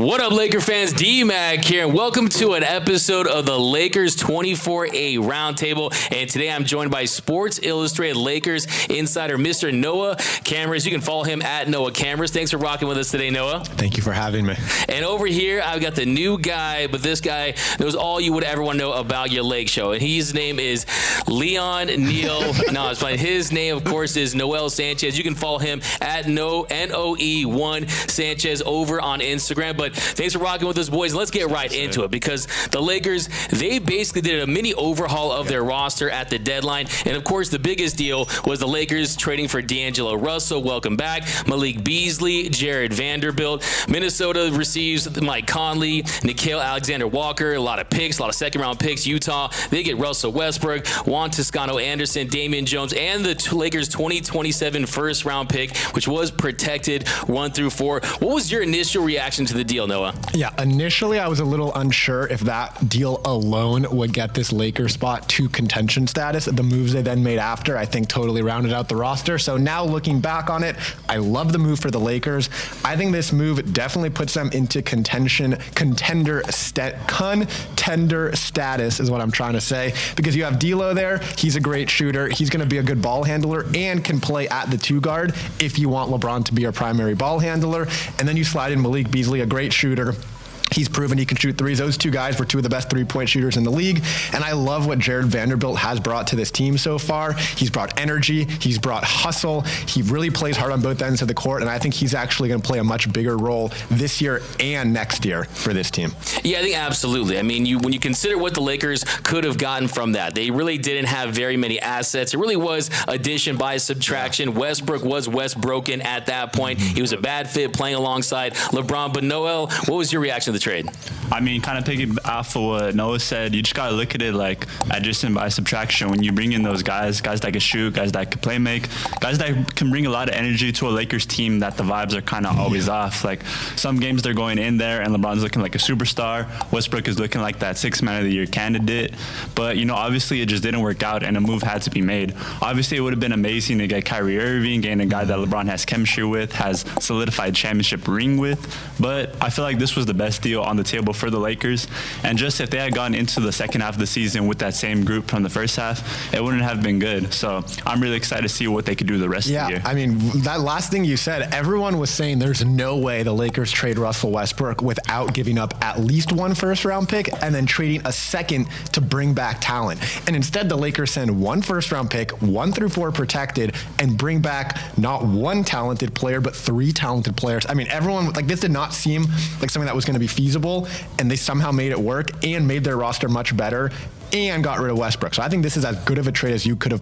What up, Laker fans? D-Mac here, and welcome to an episode of the Lakers 24/8 Roundtable. And today I'm joined by Sports Illustrated Lakers insider, Mr. Noah Cameras. You can follow him at Noah Cameras. Thanks for rocking with us today, Noah. Thank you for having me. And over here, I've got the new guy, but this guy knows all you would ever want to know about your Lake show. And his name is Leon Neal. No, it's fine. His name, of course, is Noel Sanchez. You can follow him at NOE1 Sanchez over on Instagram. But thanks for rocking with us, boys. Let's get right into it, because the Lakers, they basically did a mini overhaul of their roster at the deadline. And of course, the biggest deal was the Lakers trading for D'Angelo Russell. Welcome back. Malik Beasley, Jared Vanderbilt. Minnesota receives Mike Conley, Nickeil Alexander-Walker, a lot of picks, a lot of second-round picks. Utah, they get Russell Westbrook, Juan Toscano-Anderson, Damian Jones, and the Lakers 2027 first-round pick, which was protected 1 through 4. What was your initial reaction to the deal, Noah? Yeah, initially I was a little unsure if that deal alone would get this Lakers spot to contention status. The moves they then made after, I think, totally rounded out the roster. So now looking back on it, I love the move for the Lakers. I think this move definitely puts them into contender status is what I'm trying to say, because you have D'Lo there. He's a great shooter. He's going to be a good ball handler and can play at the 2 guard if you want LeBron to be your primary ball handler. And then you slide in Malik Beasley, a great shooter. He's proven he can shoot threes. Those 2 guys were 2 of the best 3-point shooters in the league. And I love what Jared Vanderbilt has brought to this team so far. He's brought energy. He's brought hustle. He really plays hard on both ends of the court. And I think he's actually going to play a much bigger role this year and next year for this team. Yeah, I think absolutely. I mean, when you consider what the Lakers could have gotten from that, they really didn't have very many assets. It really was addition by subtraction. Yeah. Westbrook was Westbroken at that point. He was a bad fit playing alongside LeBron. But Noel, what was your reaction to the trade? I mean, kind of picking off of what Noah said, you just got to look at it like addition by subtraction. When you bring in those guys that can shoot, guys that can play make, guys that can bring a lot of energy to a Lakers team that the vibes are kind of always off. Like, some games they're going in there and LeBron's looking like a superstar. Westbrook is looking like that 6th Man of the Year candidate. But, you know, obviously it just didn't work out and a move had to be made. Obviously it would have been amazing to get Kyrie Irving, getting a guy that LeBron has chemistry with, has solidified championship ring with. But I feel like this was the best deal on the table for the Lakers. And just if they had gone into the second half of the season with that same group from the first half, it wouldn't have been good. So I'm really excited to see what they could do the rest of the year. I mean, that last thing you said, everyone was saying there's no way the Lakers trade Russell Westbrook without giving up at least 1 first-round pick and then trading a second to bring back talent. And instead, the Lakers send 1 first-round pick, 1 through 4 protected, and bring back not 1 talented player, but 3 talented players. I mean, everyone, like, this did not seem like something that was going to be feasible, and they somehow made it work and made their roster much better and got rid of Westbrook. So I think this is as good of a trade as you could have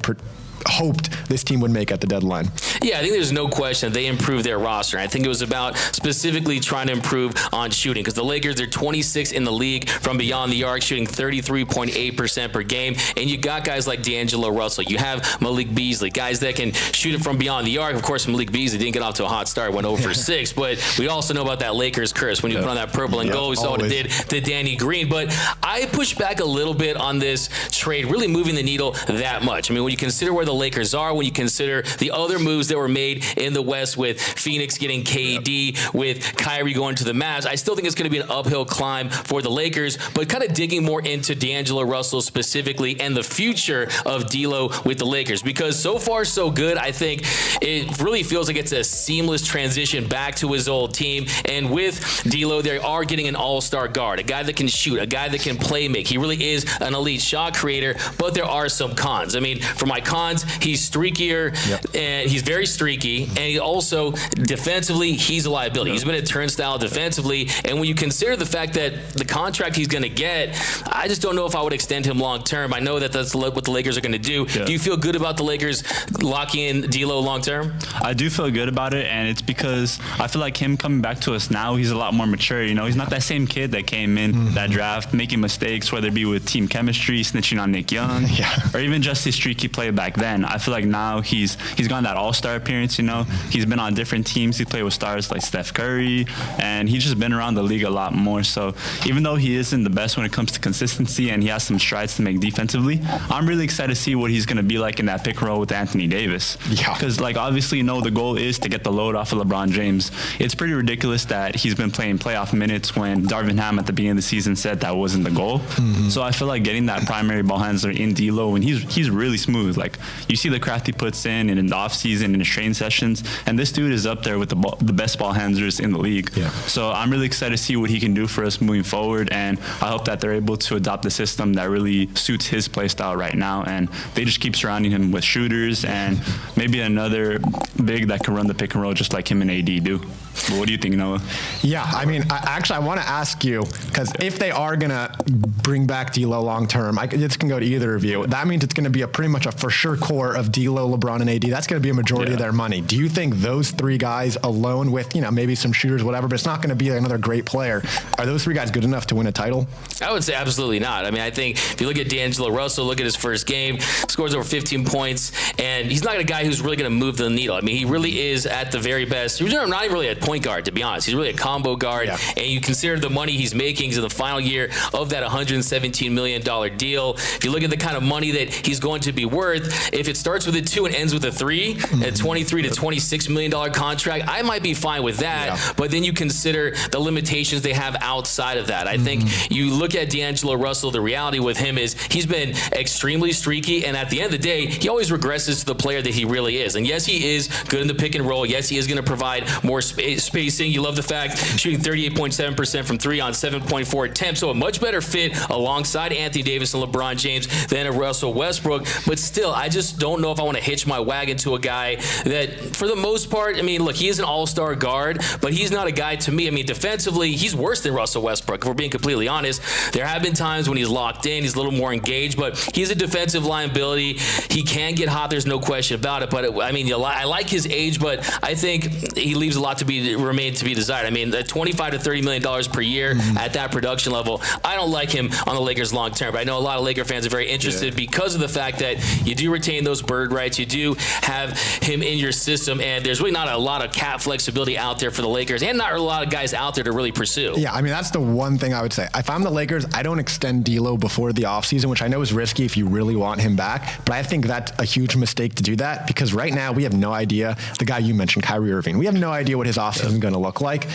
hoped this team would make at the deadline. Yeah, I think there's no question that they improved their roster. I think it was about specifically trying to improve on shooting, because the Lakers, they're 26th in the league from beyond the arc, shooting 33.8% per game. And you got guys like D'Angelo Russell. You have Malik Beasley, guys that can shoot it from beyond the arc. Of course, Malik Beasley didn't get off to a hot start, went 0 for 6. But we also know about that Lakers curse. When you put on that purple and gold, we saw what it did to Danny Green. But I push back a little bit on this trade, really moving the needle that much. I mean, when you consider where the Lakers are, when you consider the other moves that were made in the West with Phoenix getting KD, with Kyrie going to the Mavs, I still think it's going to be an uphill climb for the Lakers. But kind of digging more into D'Angelo Russell specifically and the future of D'Lo with the Lakers, because so far so good. I think it really feels like it's a seamless transition back to his old team. And with D'Lo, they are getting an all-star guard, a guy that can shoot, a guy that can play make. He really is an elite shot creator, but there are some cons. I mean, for my cons, he's streakier, and he's very streaky, and he also defensively, he's a liability. He's been a turnstile defensively, and when you consider the fact that the contract he's going to get, I just don't know if I would extend him long term. I know that that's what the Lakers are going to do. Do you feel good about the Lakers locking in D'Lo long term? I do feel good about it, and it's because I feel like him coming back to us now, he's a lot more mature. You know, he's not that same kid that came in that draft making mistakes, whether it be with team chemistry, snitching on Nick Young, or even just his streaky play back then. then. I feel like now he's gotten that all-star appearance, you know. He's been on different teams. He played with stars like Steph Curry, and he's just been around the league a lot more. So even though he isn't the best when it comes to consistency and he has some strides to make defensively, I'm really excited to see what he's going to be like in that pick and roll with Anthony Davis. Yeah. Because, like, obviously, you know, the goal is to get the load off of LeBron James. It's pretty ridiculous that he's been playing playoff minutes when Darvin Ham at the beginning of the season said that wasn't the goal. So I feel like getting that primary ball handler in D'Lo, and he's really smooth. Like, you see the craft he puts in the offseason and in his training sessions, and this dude is up there with the best ball handlers in the league. Yeah. So I'm really excited to see what he can do for us moving forward, and I hope that they're able to adopt the system that really suits his play style right now, and they just keep surrounding him with shooters and maybe another big that can run the pick and roll just like him and AD do. But what do you think, Noah? Yeah, I mean, I want to ask you, because if they are going to bring back D'Lo long term, this can go to either of you. That means it's going to be pretty much a for sure core of D'Lo, LeBron, and AD. That's going to be a majority of their money. Do you think those three guys alone with, you know, maybe some shooters, whatever, but it's not going to be another great player, are those three guys good enough to win a title? I would say absolutely not. I mean, I think if you look at D'Angelo Russell, look at his first game, scores over 15 points, and he's not a guy who's really going to move the needle. I mean, he really is at the very best. He's not even really a point guard, to be honest. He's really a combo guard, and you consider the money he's making in the final year of that $117 million deal. If you look at the kind of money that he's going to be worth, if it starts with a 2 and ends with a 3, a $23 to $26 million contract, I might be fine with that, but then you consider the limitations they have outside of that. I think you look at D'Angelo Russell, the reality with him is he's been extremely streaky, and at the end of the day, he always regresses to the player that he really is. And yes, he is good in the pick and roll. Yes, he is going to provide more spacing. You love the fact shooting 38.7% from 3 on 7.4 attempts, so a much better fit alongside Anthony Davis and LeBron James than a Russell Westbrook. But still, I just don't know if I want to hitch my wagon to a guy that, for the most part, I mean, look, he is an all-star guard, but he's not a guy to me. I mean, defensively, he's worse than Russell Westbrook, if we're being completely honest. There have been times when he's locked in, he's a little more engaged, but he's a defensive liability. He can get hot, there's no question about it. But I mean, I like his age, but I think he leaves a lot to remain to be desired. I mean, $25 to $30 million per year at that production level, I don't like him on the Lakers long term. But I know a lot of Laker fans are very interested because of the fact that you do retain those bird rights, you do have him in your system, and there's really not a lot of cap flexibility out there for the Lakers, and not a lot of guys out there to really pursue. Yeah, I mean, that's the one thing I would say. If I'm the Lakers, I don't extend D'Lo before the offseason, which I know is risky if you really want him back, but I think that's a huge mistake to do that, because right now we have no idea. The guy you mentioned, Kyrie Irving, we have no idea what his offseason is going to look like.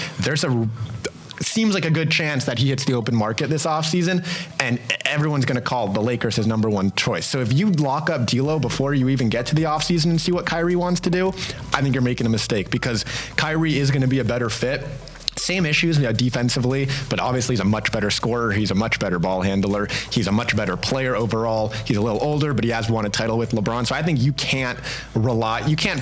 Seems like a good chance that he hits the open market this offseason, and everyone's going to call the Lakers his number one choice. So if you lock up D'Lo before you even get to the offseason and see what Kyrie wants to do, I think you're making a mistake, because Kyrie is going to be a better fit. Same issues, you know, defensively, but obviously he's a much better scorer. He's a much better ball handler. He's a much better player overall. He's a little older, but he has won a title with LeBron. So I think you can't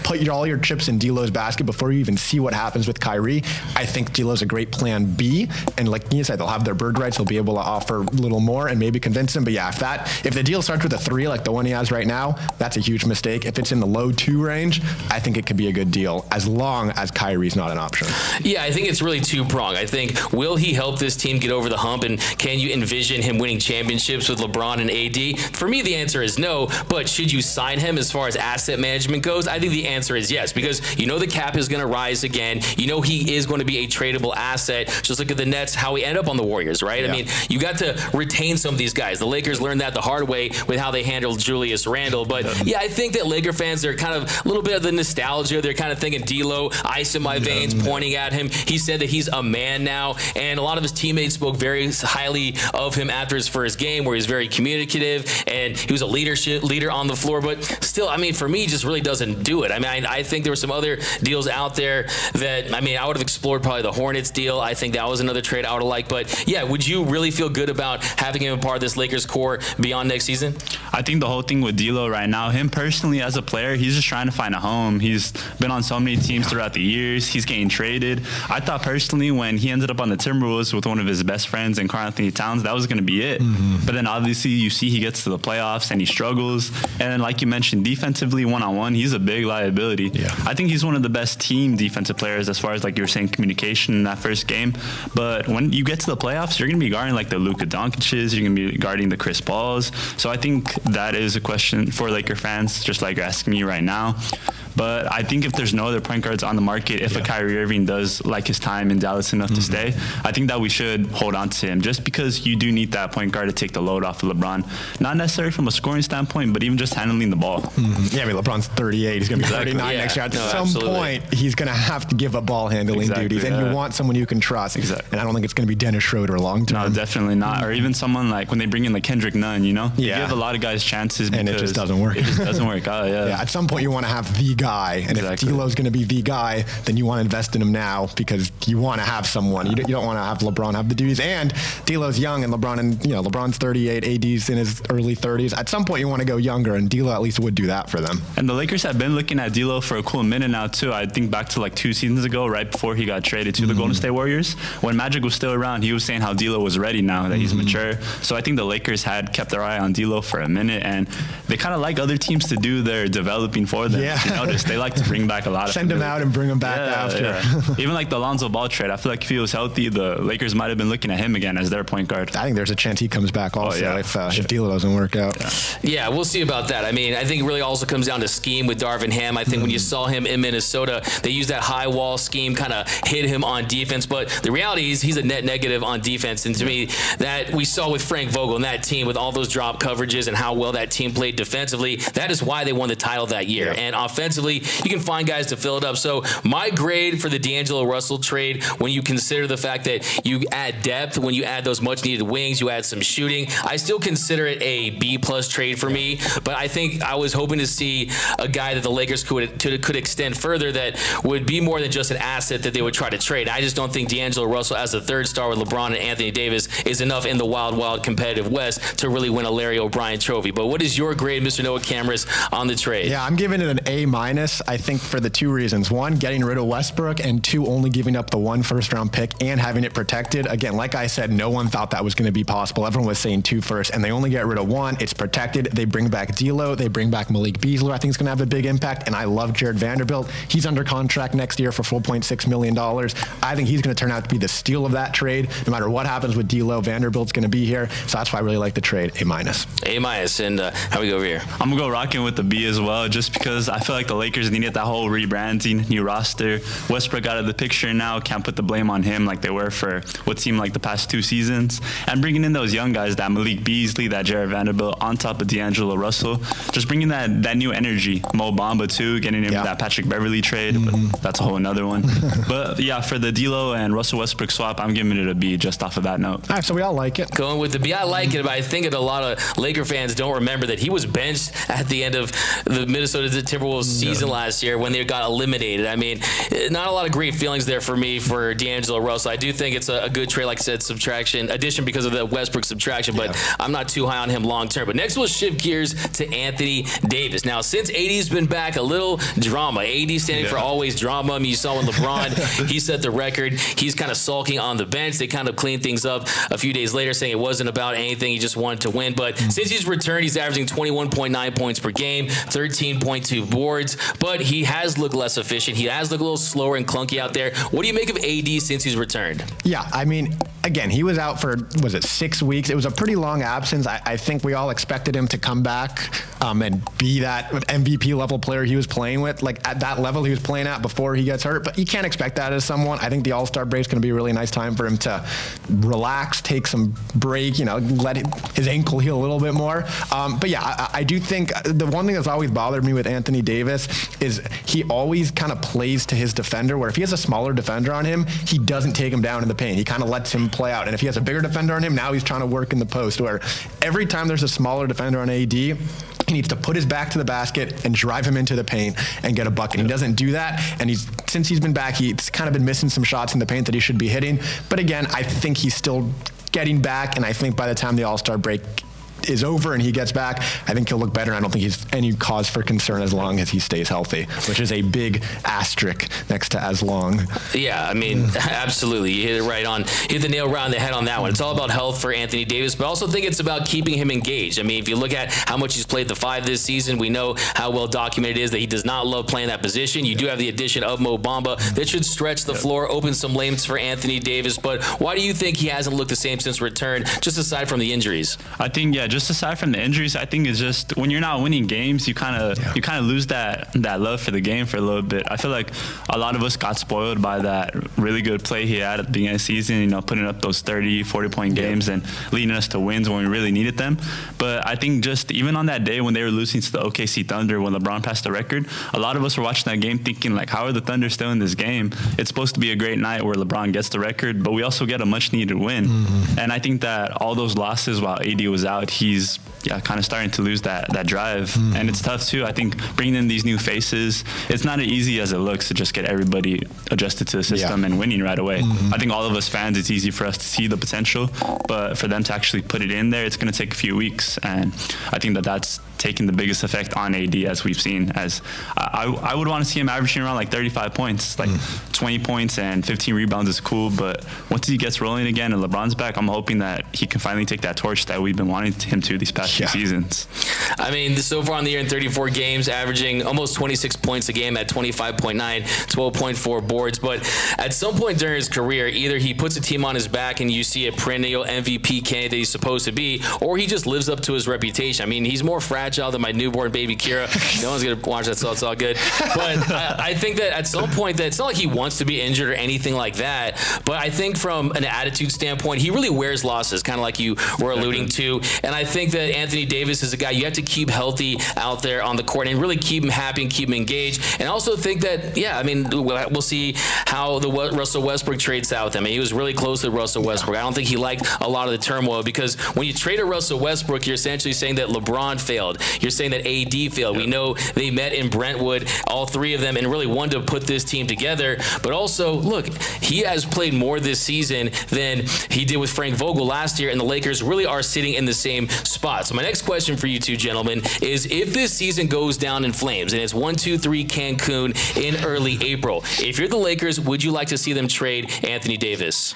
put all your chips in D'Lo's basket before you even see what happens with Kyrie. I think D'Lo's a great plan B, and like you said, they'll have their bird rights. They'll be able to offer a little more and maybe convince him. But yeah, if the deal starts with a 3 like the one he has right now, that's a huge mistake. If it's in the low 2 range, I think it could be a good deal as long as Kyrie's not an option. Yeah, I think it's really two-pronged. I think, will he help this team get over the hump, and can you envision him winning championships with LeBron and AD? For me, the answer is no, but should you sign him as far as asset management goes? I think the answer is yes, because you know the cap is going to rise again. You know he is going to be a tradable asset. Just look at the Nets, how he ended up on the Warriors, right? Yeah. I mean, you got to retain some of these guys. The Lakers learned that the hard way with how they handled Julius Randle. But yeah, I think that Laker fans, they're kind of a little bit of the nostalgia. They're kind of thinking D'Lo, ice in my veins, pointing at him. He said that he's a man now, and a lot of his teammates spoke very highly of him after his first game, where he was very communicative and he was a leader on the floor. But still, I mean, for me, he just really doesn't do it. I mean, I think there were some other deals out there that, I mean, I would have explored probably the Hornets deal. I think that was another trade I would have liked. But yeah, would you really feel good about having him a part of this Lakers core beyond next season? I think the whole thing with D'Lo right now, him personally as a player, he's just trying to find a home. He's been on so many teams throughout the years. He's getting traded. I thought personally personally, when he ended up on the Timberwolves with one of his best friends and Karl-Anthony Towns, that was going to be it. But then obviously you see he gets to the playoffs and he struggles. And then like you mentioned, defensively, one-on-one, he's a big liability. Yeah. I think he's one of the best team defensive players as far as like you were saying communication in that first game. But when you get to the playoffs, you're going to be guarding like the Luka Doncic's, you're going to be guarding the Chris Pauls. So I think that is a question for Laker fans, just like you're asking me right now. But I think if there's no other point guards on the market, if a Kyrie Irving does like his time in Dallas enough to stay, I think that we should hold on to him just because you do need that point guard to take the load off of LeBron. Not necessarily from a scoring standpoint, but even just handling the ball. Yeah, I mean, LeBron's 38. He's going to be 39 next year. At some point, he's going to have to give up ball handling duties, and you want someone you can trust. And I don't think it's going to be Dennis Schroeder long term. No, definitely not. Or even someone like when they bring in like Kendrick Nunn, you know? You give a lot of guys chances because and it just doesn't work. It just doesn't work out, yeah. At some point, you want to have the guy. And if D'Lo's going to be the guy, then you want to invest in him now because you want to have someone. You don't want to have LeBron have the duties. And D'Lo's young, and LeBron's 38, AD's in his early 30s. At some point, you want to go younger, and D'Lo at least would do that for them. And the Lakers have been looking at D'Lo for a cool minute now, too. I think back to like 2 seasons ago, right before he got traded to the Golden State Warriors. When Magic was still around, he was saying how D'Lo was ready now, that he's mature. So I think the Lakers had kept their eye on D'Lo for a minute, and they kind of like other teams to do their developing for them. Yeah. You notice they like to bring back a lot of Send him out and bring him back after. Even like the Lonzo Ball trade, I feel like if he was healthy, the Lakers might have been looking at him again as their point guard. I think there's a chance he comes back also if D'Lo doesn't work out. Yeah, we'll see about that. I mean, I think it really also comes down to scheme with Darvin Ham. I think when you saw him in Minnesota, they used that high wall scheme, kind of hit him on defense. But the reality is he's a net negative on defense. And to me, that we saw with Frank Vogel and that team with all those drop coverages and how well that team played defensively, that is why they won the title that year. Yeah. And offensively, you can find guys to fill it up. So my grade for the D'Angelo Russell trade, when you consider the fact that you add depth, when you add those much needed wings, you add some shooting, I still consider it a B+ trade for me. But I think I was hoping to see a guy that the Lakers could extend further that would be more than just an asset that they would try to trade. I just don't think D'Angelo Russell as a third star with LeBron and Anthony Davis is enough in the wild competitive West to really win a Larry O'Brien trophy. But what is your grade, Mr. Noah Camrus, on the trade? Yeah, I'm giving it an A-, I think, for the 2 reasons. 1, getting rid of Westbrook, and 2, only giving up the 1 first-round pick and having it protected. Again, like I said, no one thought that was going to be possible. Everyone was saying 2 first, and they only get rid of 1. It's protected. They bring back D'Lo. They bring back Malik Beasley. I think it's going to have a big impact, and I love Jared Vanderbilt. He's under contract next year for $4.6 million. I think he's going to turn out to be the steal of that trade. No matter what happens with D'Lo, Vanderbilt's going to be here, so that's why I really like the trade. A-. A-, and how we go over here? I'm going to go rocking with the B as well, just because I feel like the Lakers needed that whole rebranding, new roster. Westbrook out of the picture now, can't put the blame on him like they were for what seemed like the past 2 seasons. And bringing in those young guys, that Malik Beasley, that Jared Vanderbilt, on top of D'Angelo Russell, just bringing that new energy. Mo Bamba too, getting him that Patrick Beverly trade, but that's a whole another one. But yeah, for the D'Lo and Russell Westbrook swap, I'm giving it a B just off of that note. All right, so we all like it. Going with the B, I like it, but I think that a lot of Laker fans don't remember that he was benched at the end of the Minnesota Timberwolves season last year when they got eliminated. I mean, not a lot of great feelings there for me for D'Angelo Russell. I do think it's a good trade, like I said, addition because of the Westbrook subtraction, but I'm not too high on him long term. But next we'll shift gears to Anthony Davis. Now, since AD's been back, a little drama. AD standing for always drama. I mean, you saw when LeBron, he set the record. He's kind of sulking on the bench. They kind of cleaned things up a few days later, saying it wasn't about anything. He just wanted to win. But since he's returned, he's averaging 21.9 points per game, 13.2 boards, but he has looked less efficient. He has looked a little slower and clunky out there. What do you make of AD since he's returned? Yeah, I mean, again, he was out for, 6 weeks? It was a pretty long absence. I think we all expected him to come back and be that MVP level player he was playing with, like at that level he was playing at before he gets hurt. But you can't expect that as someone. I think the All-Star break is going to be a really nice time for him to relax, take some break, let his ankle heal a little bit more. But yeah, I do think the one thing that's always bothered me with Anthony Davis is he always kind of plays to his defender, where if he has a smaller defender on him, he doesn't take him down in the paint. He kind of lets him play out. And if he has a bigger defender on him, now he's trying to work in the post, where every time there's a smaller defender on AD, he needs to put his back to the basket and drive him into the paint and get a bucket. He doesn't do that, and since he's been back, he's kind of been missing some shots in the paint that he should be hitting. But again, I think he's still getting back, and I think by the time the All-Star break is over and he gets back, I think he'll look better. I don't think he's any cause for concern as long as he stays healthy, which is a big asterisk next to as long. Yeah, I mean, absolutely. You hit it right on, hit the nail right on the head on that one. It's all about health for Anthony Davis, but I also think it's about keeping him engaged. I mean, if you look at how much he's played the 5 this season, we know how well documented it is that he does not love playing that position. You do have the addition of Mo Bamba that should stretch the floor, open some lanes for Anthony Davis, but why do you think he hasn't looked the same since return, just aside from the injuries? I think, just aside from the injuries, I think it's just when you're not winning games, you kind of lose that love for the game for a little bit. I feel like a lot of us got spoiled by that really good play he had at the beginning of the season, putting up those 30, 40-point games and leading us to wins when we really needed them. But I think just even on that day when they were losing to the OKC Thunder when LeBron passed the record, a lot of us were watching that game thinking, like, how are the Thunder still in this game? It's supposed to be a great night where LeBron gets the record, but we also get a much-needed win. And I think that all those losses while AD was out, he's kind of starting to lose that drive. And it's tough, too. I think bringing in these new faces, it's not as easy as it looks to just get everybody adjusted to the system and winning right away. I think all of us fans, it's easy for us to see the potential, but for them to actually put it in there, it's going to take a few weeks. And I think that's taking the biggest effect on AD, as we've seen. As I would want to see him averaging around like 35 points, like 20 points and 15 rebounds is cool, but once he gets rolling again and LeBron's back, I'm hoping that he can finally take that torch that we've been wanting him to these past few seasons. I mean, so far in the year in 34 games, averaging almost 26 points a game at 25.9, 12.4 boards, but at some point during his career, either he puts a team on his back and you see a perennial MVP candidate he's supposed to be, or he just lives up to his reputation. I mean, he's more fragile than my newborn baby Kira. No one's going to watch that, so it's all good. But I think that at some point, that it's not like he wants to be injured or anything like that, but I think from an attitude standpoint, he really wears losses, kind of like you were alluding to. And I think that Anthony Davis is a guy you have to keep healthy out there on the court and really keep him happy and keep him engaged. And I also think that, I mean, we'll see how the Russell Westbrook trade south. I mean, he was really close to Russell Westbrook. I don't think he liked a lot of the turmoil, because when you trade a Russell Westbrook, you're essentially saying that LeBron failed. You're saying that AD failed. We know they met in Brentwood, all three of them, and really wanted to put this team together. But also, look, he has played more this season than he did with Frank Vogel last year, and the Lakers really are sitting in the same spot. So my next question for you two gentlemen is, if this season goes down in flames and it's 1-2-3 Cancun in early April, if you're the Lakers, would you like to see them trade Anthony Davis?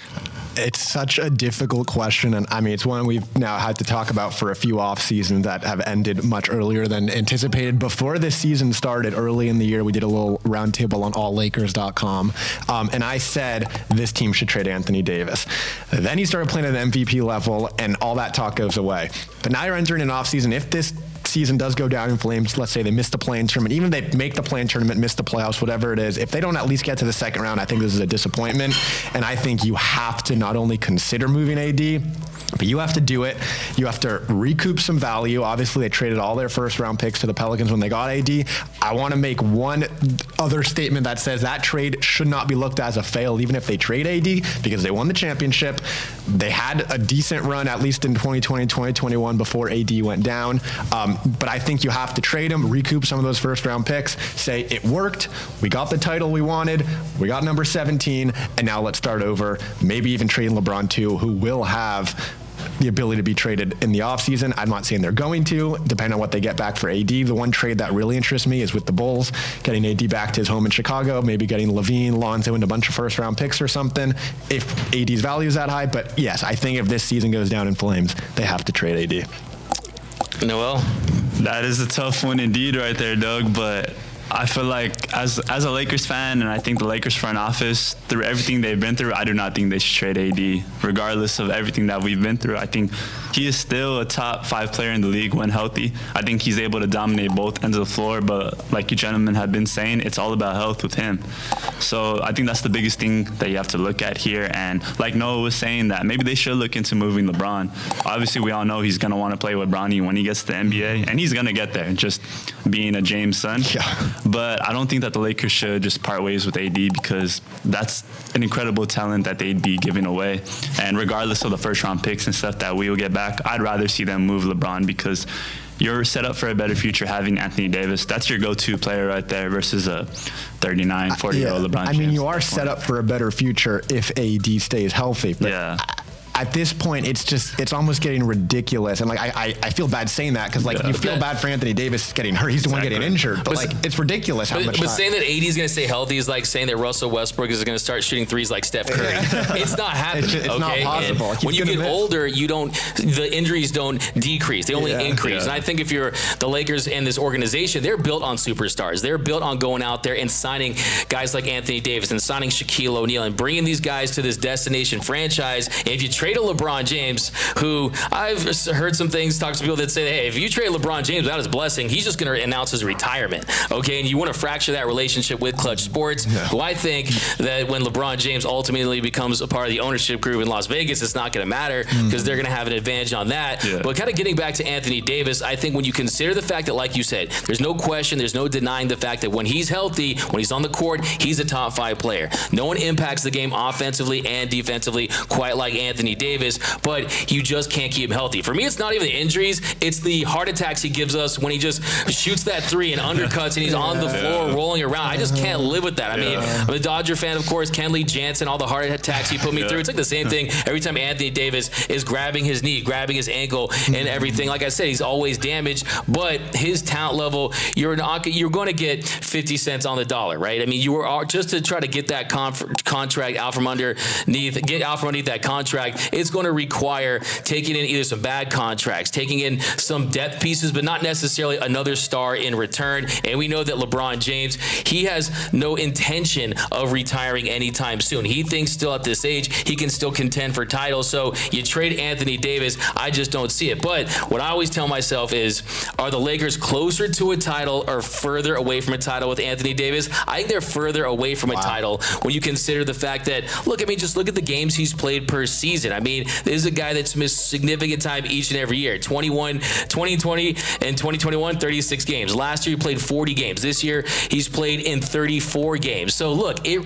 It's such a difficult question, and I mean, it's one we've now had to talk about for a few off seasons that have ended much earlier than anticipated. Before this season started, early in the year, we did a little roundtable on alllakers.com, and I said this team should trade Anthony Davis. Then he started playing at the MVP level, and all that talk goes away. But now you're entering an off season. If this season does go down in flames, let's say they miss the play-in tournament, even if they make the play-in tournament, miss the playoffs, whatever it is, if they don't at least get to the second round, I think this is a disappointment. And I think you have to not only consider moving AD, but you have to do it. You have to recoup some value. Obviously, they traded all their first-round picks to the Pelicans when they got AD. I want to make one other statement that says that trade should not be looked at as a fail, even if they trade AD, because they won the championship. They had a decent run, at least in 2020, 2021, before AD went down. But I think you have to trade him, recoup some of those first-round picks, say it worked, we got the title we wanted, we got number 17, and now let's start over. Maybe even trading LeBron too, who will have the ability to be traded in the offseason. I'm not saying they're going to, depending on what they get back for AD. The one trade that really interests me is with the Bulls, getting AD back to his home in Chicago, maybe getting Levine, Lonzo, and a bunch of first-round picks or something, if AD's value is that high. But yes, I think if this season goes down in flames, they have to trade AD. Noel? That is a tough one indeed right there, Doug, but I feel like as a Lakers fan, and I think the Lakers front office, through everything they've been through, I do not think they should trade AD. Regardless of everything that we've been through, I think he is still a top 5 player in the league when healthy. I think he's able to dominate both ends of the floor, but like you gentlemen have been saying, it's all about health with him. So I think that's the biggest thing that you have to look at here. And like Noah was saying, that maybe they should look into moving LeBron. Obviously, we all know he's going to want to play with Bronny when he gets to the NBA, and he's going to get there, just being a James son. Yeah. But I don't think that the Lakers should just part ways with AD, because that's an incredible talent that they'd be giving away. And regardless of the first-round picks and stuff that we will get back, I'd rather see them move LeBron, because you're set up for a better future having Anthony Davis. That's your go-to player right there versus a 39, 40-year-old LeBron James. I mean, you are set up for a better future if AD stays healthy. But at this point, it's almost getting ridiculous. And like, I feel bad saying that because like you feel bad for Anthony Davis getting hurt. He's the one getting injured. But like, it's ridiculous how much. But saying that AD is going to stay healthy is like saying that Russell Westbrook is going to start shooting threes like Steph Curry. It's not happening. It's not possible. When you get older, the injuries don't decrease. They only increase. And I think if you're the Lakers and this organization, they're built on superstars. They're built on going out there and signing guys like Anthony Davis and signing Shaquille O'Neal and bringing these guys to this destination franchise. And if you trade a LeBron James, who I've heard some things, talk to people that say, hey, if you trade LeBron James without his blessing, he's just going to announce his retirement. Okay, and you want to fracture that relationship with Clutch Sports, who I think that when LeBron James ultimately becomes a part of the ownership group in Las Vegas, it's not going to matter because they're going to have an advantage on that. But kind of getting back to Anthony Davis, I think when you consider the fact that, like you said, there's no question, there's no denying the fact that when he's healthy, when he's on the court, he's a top 5 player. No one impacts the game offensively and defensively quite like Anthony Davis, but you just can't keep him healthy. For me, it's not even the injuries, it's the heart attacks he gives us when he just shoots that three and undercuts and he's on the floor rolling around. I just can't live with that. I mean, I'm a Dodger fan, of course. Kenley Jansen, all the heart attacks he put me through. It's like the same thing every time Anthony Davis is grabbing his knee, grabbing his ankle and everything. Like I said, he's always damaged, but his talent level, you're going to get 50 cents on the dollar, right? I mean, you were just to try to get that contract out from underneath, that contract, it's going to require taking in either some bad contracts, taking in some depth pieces, but not necessarily another star in return. And we know that LeBron James, he has no intention of retiring anytime soon. He thinks still at this age, he can still contend for titles. So you trade Anthony Davis, I just don't see it. But what I always tell myself is, are the Lakers closer to a title or further away from a title with Anthony Davis? I think they're further away from a title when you consider the fact that, look, I mean, just look at the games he's played per season. I mean, this is a guy that's missed significant time each and every year. 2020 and 2021, 36 games. Last year he played 40 games. This year he's played in 34 games. So look, you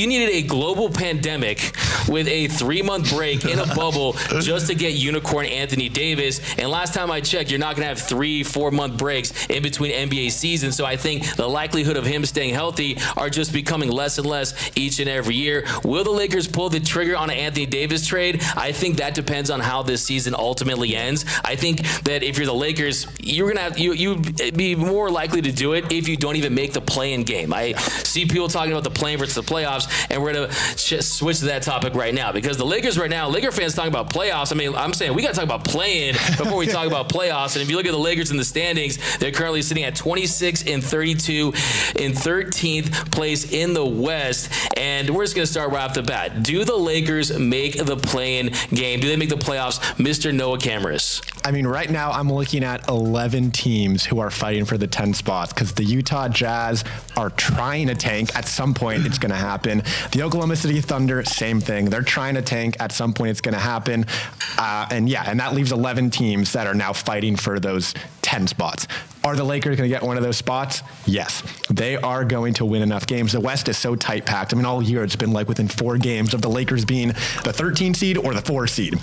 needed a global pandemic with a 3-month break in a bubble just to get unicorn Anthony Davis. And last time I checked, you're not going to have 3-4 month breaks in between NBA seasons. So I think the likelihood of him staying healthy are just becoming less and less each and every year. Will the Lakers pull the trigger on an Anthony Davis trade? I think that depends on how this season ultimately ends. I think that if you're the Lakers, you're gonna have you'd be more likely to do it if you don't even make the play-in game. I see people talking about the play-in versus the playoffs, and we're gonna switch to that topic right now because the Lakers right now, Laker fans talking about playoffs. I mean, I'm saying we got to talk about play-in before we talk about playoffs. And if you look at the Lakers in the standings, they're currently sitting at 26 and 32 in 13th place in the West. And we're just gonna start right off the bat. Do the Lakers make the play-in game? Do they make the playoffs, Mr. Noah Camaris? I mean, right now I'm looking at 11 teams who are fighting for the 10 spots because the Utah Jazz are trying to tank. At some point, it's going to happen. The Oklahoma City Thunder, same thing. They're trying to tank. At some point, it's going to happen. And that leaves 11 teams that are now fighting for those 10 spots. Are the Lakers going to get one of those spots? Yes. They are going to win enough games. The West is so tight-packed. I mean, all year it's been like within 4 games of the Lakers being the 13 seed or the 4 seed.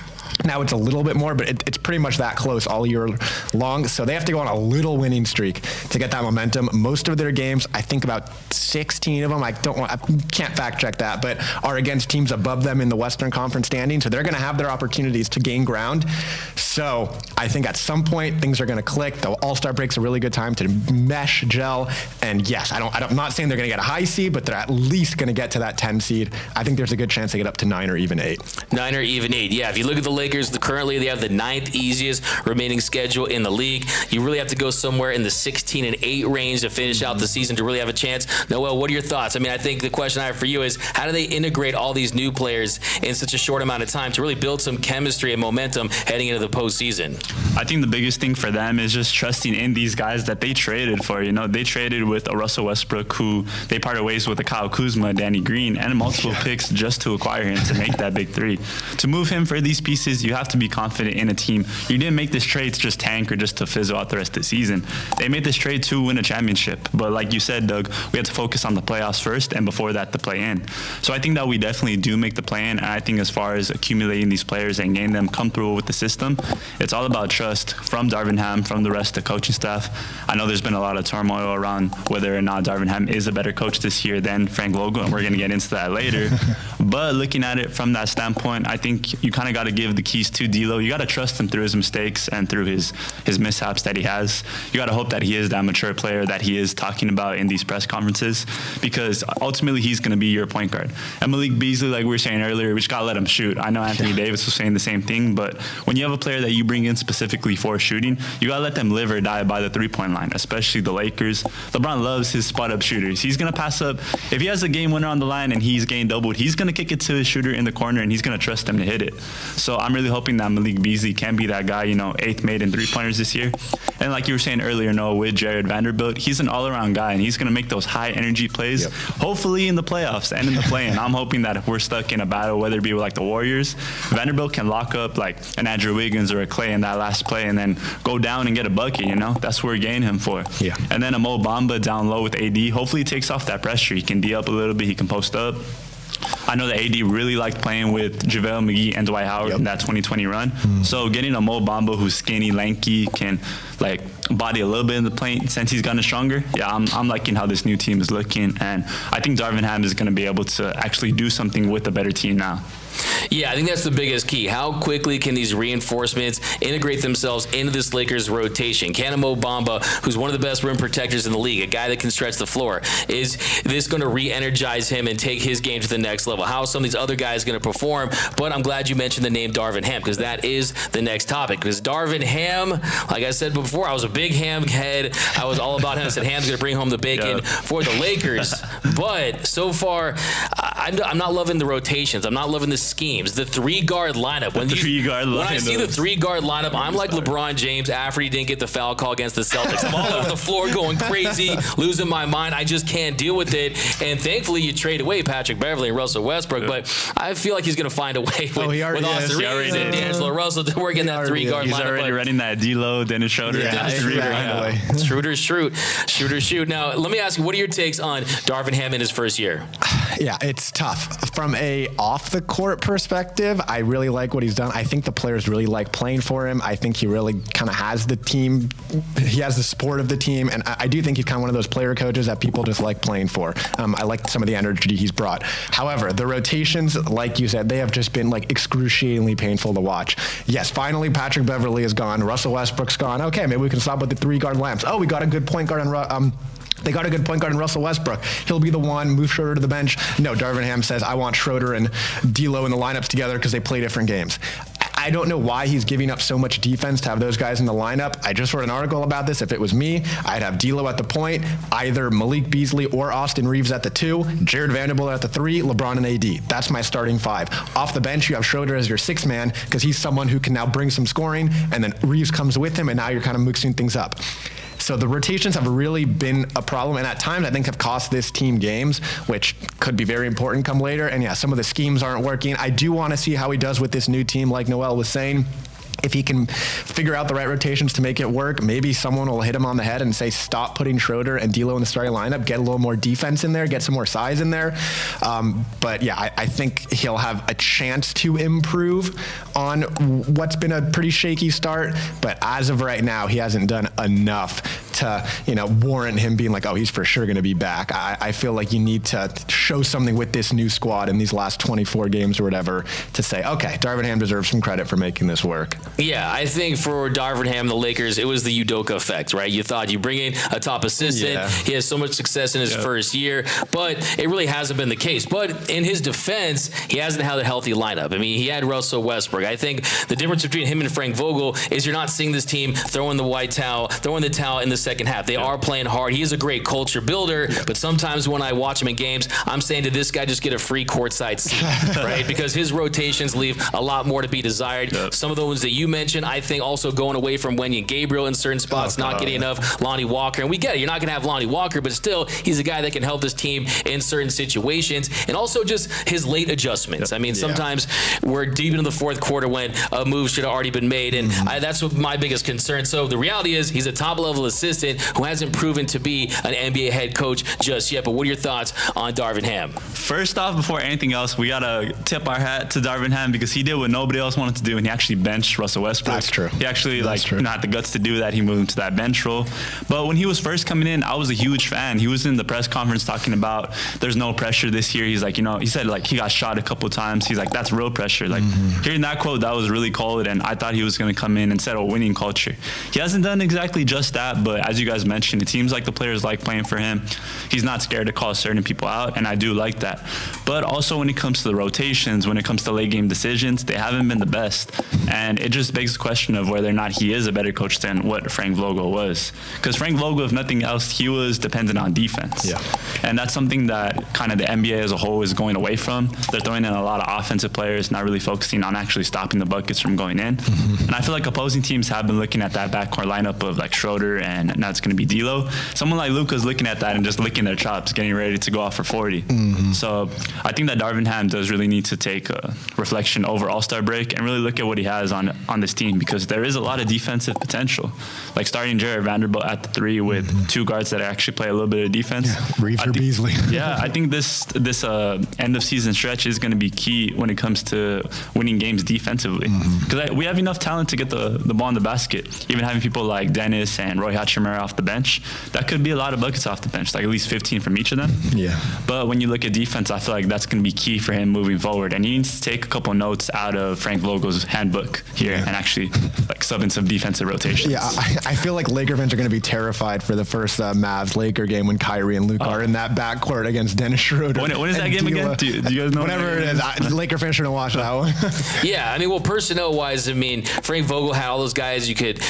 Now it's a little bit more, but it's pretty much that close all year long. So they have to go on a little winning streak to get that momentum. Most of their games, I think about 16 of them, I can't fact check that, but are against teams above them in the Western Conference standing. So they're going to have their opportunities to gain ground. So I think at some point things are going to click. The All-Star break's a really good time to mesh, gel. And yes, I'm not saying they're going to get a high seed, but they're at least going to get to that 10 seed. I think there's a good chance they get up to 9 or even 8. 9 or even 8. Yeah, if you look at the Lakers, currently they have the 9th easiest remaining schedule in the league. You really have to go somewhere in the 16 and 8 range to finish out the season to really have a chance. Noel, what are your thoughts? I mean, I think the question I have for you is, how do they integrate all these new players in such a short amount of time to really build some chemistry and momentum heading into the postseason? I think the biggest thing for them is just trusting in these guys that they traded for. You know, they traded with a Russell Westbrook, who they parted ways with a Kyle Kuzma, Danny Green, and multiple picks just to acquire him to make that big 3. To move him for these pieces, you have to be confident in a team. You didn't make this trade to just tank or just to fizzle out the rest of the season. They made this trade to win a championship. But like you said, Doug, we have to focus on the playoffs first, and before that, the play-in. So I think that we definitely do make the play-in. And I think as far as accumulating these players and getting them comfortable with the system, it's all about trust from Darvin Ham, from the rest of the coaching staff, I know there's been a lot of turmoil around whether or not Darvin Ham is a better coach this year than Frank Vogel, and we're going to get into that later. But looking at it from that standpoint, I think you kind of got to give the keys to D'Lo. You got to trust him through his mistakes and through his mishaps that he has. You got to hope that he is that mature player that he is talking about in these press conferences, because ultimately he's going to be your point guard. And Malik Beasley, like we were saying earlier, we just got to let him shoot. I know Anthony Davis was saying the same thing, but when you have a player that you bring in specifically for shooting, you got to let them live or die by the three-point line, especially the Lakers. LeBron loves his spot-up shooters. He's going to pass up. If he has a game winner on the line and he's getting doubled, he's going to kick it to his shooter in the corner, and he's going to trust them to hit it. So I'm really hoping that Malik Beasley can be that guy, 8th made in three-pointers this year. And like you were saying earlier, Noah, with Jared Vanderbilt, he's an all-around guy, and he's going to make those high-energy plays, hopefully in the playoffs and in the play-in. I'm hoping that if we're stuck in a battle, whether it be with like the Warriors, Vanderbilt can lock up like an Andrew Wiggins or a Clay in that last play and then go down and get a bucket, That's what we're getting him for. Yeah. And then a Mo Bamba down low with AD. Hopefully he takes off that pressure. He can D up a little bit. He can post up. I know that AD really liked playing with JaVale McGee and Dwight Howard in that 2020 run. So getting a Mo Bamba who's skinny, lanky, can like body a little bit in the paint since he's gotten stronger. Yeah, I'm liking how this new team is looking, and I think Darvin Ham is going to be able to actually do something with a better team now. Yeah, I think that's the biggest key. How quickly can these reinforcements integrate themselves into this Lakers rotation? Can Mo Bamba, who's one of the best rim protectors in the league, a guy that can stretch the floor, is this going to re-energize him and take his game to the next level? How are some of these other guys going to perform? But I'm glad you mentioned the name Darvin Ham, because that is the next topic. Because Darvin Ham, like I said before, I was a big Ham head. I was all about him. I said Ham's going to bring home the bacon for the Lakers. But so far, I'm not loving the rotations. I'm not loving the schemes. The three-guard lineup. When I see the three-guard lineup, I'm like LeBron James after he didn't get the foul call against the Celtics. I'm all over the floor going crazy, losing my mind. I just can't deal with it. And thankfully, you trade away Patrick Beverly and Russell Westbrook, but I feel like he's going to find a way with Austin Reeves and D'Angelo Russell to work in that three-guard lineup. He's already running that D'Lo, Dennis Schroeder. Shooter shoot. Now, let me ask you, what are your takes on Darvin Ham in his first year? Yeah, it's tough. From a off-the-court perspective, I really like what he's done. I think the players really like playing for him. I think he really kind of has the team. He has the support of the team, and I do think he's kind of one of those player coaches that people just like playing for. I like some of the energy he's brought. However, the rotations, like you said, they have just been like excruciatingly painful to watch. Yes, finally Patrick Beverly is gone. Russell Westbrook's gone. Okay, maybe we can stop with the three-guard lamps. Oh, we got a good point guard on They got a good point guard in Russell Westbrook. He'll be the one, move Schroeder to the bench. No, Darvin Ham says, I want Schroeder and D'Lo in the lineups together because they play different games. I don't know why he's giving up so much defense to have those guys in the lineup. I just wrote an article about this. If it was me, I'd have D'Lo at the point, either Malik Beasley or Austin Reeves at the 2, Jared Vanderbilt at the 3, LeBron and AD. That's my starting 5. Off the bench, you have Schroeder as your 6th man because he's someone who can now bring some scoring, and then Reeves comes with him, and now you're kind of mixing things up. So the rotations have really been a problem, and at times I think have cost this team games, which could be very important come later. And yeah, some of the schemes aren't working. I do want to see how he does with this new team, like Noel was saying. If he can figure out the right rotations to make it work, maybe someone will hit him on the head and say, stop putting Schroeder and D'Lo in the starting lineup, get a little more defense in there, get some more size in there. But yeah, I think he'll have a chance to improve on what's been a pretty shaky start. But as of right now, he hasn't done enough to, warrant him being like, oh, he's for sure going to be back. I feel like you need to show something with this new squad in these last 24 games or whatever to say, okay, Darvin Ham deserves some credit for making this work. Yeah, I think for Darvin Ham, the Lakers, it was the Udoka effect, right? You thought you bring in a top assistant. Yeah. He has so much success in his first year, but it really hasn't been the case. But in his defense, he hasn't had a healthy lineup. I mean, he had Russell Westbrook. I think the difference between him and Frank Vogel is you're not seeing this team throwing the towel in the second half. They are playing hard. He is a great culture builder, but sometimes when I watch him in games, I'm saying to this guy, just get a free courtside seat, right? Because his rotations leave a lot more to be desired. Some of the ones that you mentioned, I think also going away from Wenyen Gabriel in certain spots, not getting enough Lonnie Walker. And we get it. You're not going to have Lonnie Walker, but still, he's a guy that can help this team in certain situations. And also just his late adjustments. I mean, sometimes we're deep into the fourth quarter when a move should have already been made. And that's what my biggest concern. So the reality is he's a top-level assistant. assistant who hasn't proven to be an NBA head coach just yet. But what are your thoughts on Darvin Ham? First off, before anything else, we gotta tip our hat to Darvin Ham because he did what nobody else wanted to do, and he actually benched Russell Westbrook. That's true. He actually had the guts to do that. He moved into that bench role. But when he was first coming in, I was a huge fan. He was in the press conference talking about there's no pressure this year. He's like, he said like he got shot a couple of times. He's like, that's real pressure. Like hearing that quote, that was really cold, and I thought he was gonna come in and set a winning culture. He hasn't done exactly just that, but as you guys mentioned, it seems like the players like playing for him. He's not scared to call certain people out, and I do like that. But also when it comes to the rotations, when it comes to late game decisions, they haven't been the best. And it just begs the question of whether or not he is a better coach than what Frank Vogel was. Because Frank Vogel, if nothing else, he was dependent on defense. Yeah. And that's something that kind of the NBA as a whole is going away from. They're throwing in a lot of offensive players, not really focusing on actually stopping the buckets from going in. And I feel like opposing teams have been looking at that backcourt lineup of like Schroeder, and now it's going to be D'Lo. Someone like Luka's looking at that and just licking their chops, getting ready to go off for 40. So I think that Darvin Ham does really need to take a reflection over All-Star break and really look at what he has on this team, because there is a lot of defensive potential. Like starting Jared Vanderbilt at the 3 with 2 guards that actually play a little bit of defense. Yeah, Reeves or Beasley. Yeah, I think this end of season stretch is going to be key when it comes to winning games defensively. Because we have enough talent to get the ball in the basket. Even having people like Dennis and Roy Hachimura off the bench, that could be a lot of buckets off the bench, like at least 15 from each of them. Yeah. But when you look at defense, I feel like that's going to be key for him moving forward. And he needs to take a couple notes out of Frank Vogel's handbook here and actually like sub in some defensive rotations. Yeah, I feel like Laker fans are going to be terrified for the first Mavs-Laker game when Kyrie and Luka are in that backcourt against Dennis Schroeder. When is that game again? Do you guys know? Whatever it is, Laker fans should have watched that one. Yeah, I mean, well, personnel-wise, I mean, Frank Vogel had all those guys you could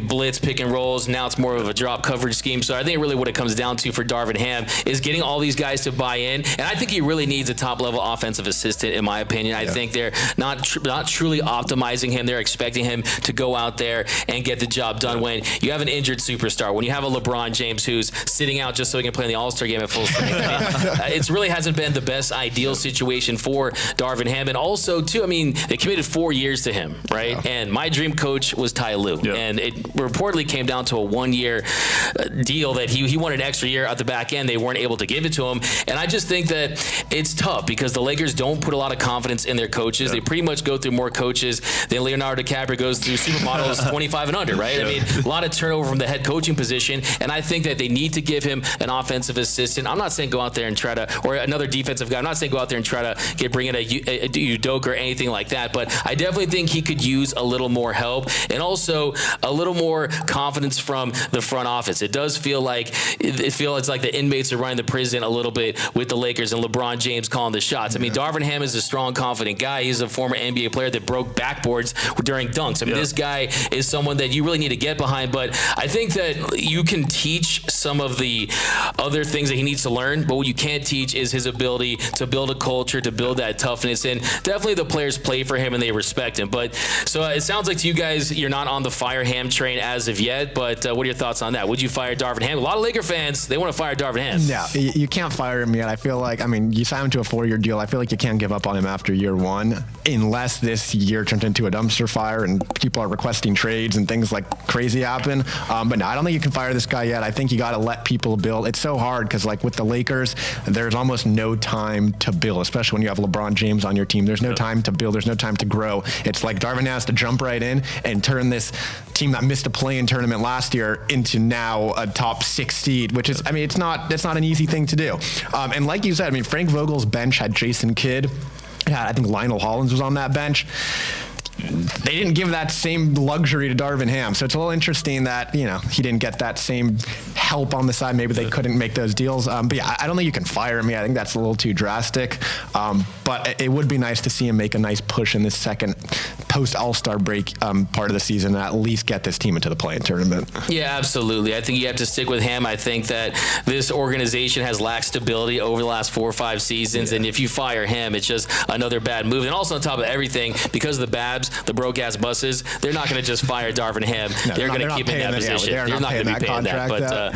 blitz, pick and rolls. Now it's more of a drop coverage scheme. So I think really what it comes down to for Darvin Ham is getting all these guys to buy in. And I think he really needs a top-level offensive assistant, in my opinion. I think they're not truly optimizing him. They're expecting him to go out there and get the job done when you have an injured superstar, when you have a LeBron James who's sitting out just so he can play in the All-Star game at full strength. I mean, it really hasn't been the best ideal situation for Darvin Ham. And also, too, I mean, they committed 4 years to him, right? Yeah. And my dream coach was Ty Lue. Yeah. And it reportedly came down to a 1-year deal that he wanted an extra year at the back end. They weren't able to give it to him. And I just think that it's tough because the Lakers don't put a lot of confidence in their coaches. Yeah. They pretty much go through more coaches than Leonardo DiCaprio goes through supermodels 25 and under, right? Yeah. I mean, a lot of turnover from the head coaching position. And I think that they need to give him an offensive assistant. I'm not saying go out there and try to, or another defensive guy. I'm not saying go out there and try to bring in a Udoka or anything like that. But I definitely think he could use a little more help and also a little more confidence from the front office. It does feel like it's like the inmates are running the prison a little bit with the Lakers and LeBron James calling the shots. I mean, Darvin Ham is a strong, confident guy. He's a former NBA player that broke backboards during dunks. I mean, this guy is someone that you really need to get behind. But I think that you can teach some of the other things that he needs to learn, but what you can't teach is his ability to build a culture, to build that toughness. And definitely the players play for him and they respect him. But so it sounds like to you guys, you're not on the fire Ham train as of yet. But what are your thoughts on that? Would you fire Darvin Ham? A lot of Laker fans, they want to fire Darvin Ham. No, you can't fire him yet. I feel like, I mean, you sign him to a 4-year deal. I feel like you can't give up on him after year 1 unless this year turns into a dumpster fire and people are requesting trades and things like crazy happen. But no, I don't think you can fire this guy yet. I think you got to let people build. It's so hard because like with the Lakers, there's almost no time to build, especially when you have LeBron James on your team. There's no time to build. There's no time to grow. It's like Darvin has to jump right in and turn this team that missed a play-in tournament last year into now a top 6 seed, which is, I mean, it's not an easy thing to do. And like you said, I mean, Frank Vogel's bench had Jason Kidd. Yeah, I think Lionel Hollins was on that bench. They didn't give that same luxury to Darvin Ham. So it's a little interesting that, he didn't get that same help on the side. Maybe they couldn't make those deals. But yeah, I don't think you can fire him. I think that's a little too drastic. But it would be nice to see him make a nice push in this second post-All-Star break part of the season and at least get this team into the play-in tournament. Yeah, absolutely. I think you have to stick with Ham. I think that this organization has lacked stability over the last 4 or 5 seasons. Yeah. And if you fire him, it's just another bad move. And also on top of everything, because of the Babs, the broke-ass buses, they're not going to just fire Darvin Ham. No, they're going to keep him in that position. They're not going to be paying that. But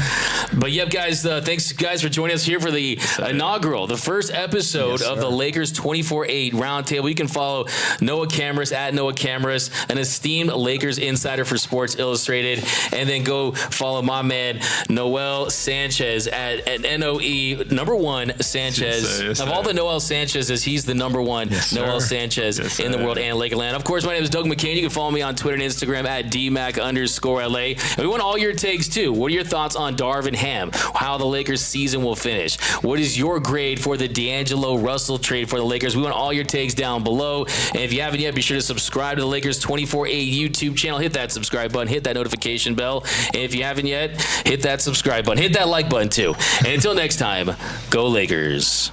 But yep, guys, thanks guys for joining us here for the inaugural, the first episode of the Lakers 24/8 Roundtable. You can follow Noah Cameras at Noah Cameras, an esteemed Lakers insider for Sports Illustrated, and then go follow my man Noel Sanchez at NOE #1 Sanchez. Yes, of all the Noel Sanchez's, he's the #1 Noel Sanchez in the world and Lakerland. Of course, my name is Doug McCain. You can follow me on Twitter and Instagram at DMac_LA. And we want all your takes too. What are your thoughts on Darvin Ham? How the Lakers season will finish? What is your grade for the D'Angelo Russell trade for the Lakers? We want all your takes down below. And if you haven't yet, be sure to subscribe to the Lakers 24/8 YouTube channel. Hit that subscribe button. Hit that notification bell. And if you haven't yet, hit that subscribe button. Hit that like button too. And until next time, go Lakers.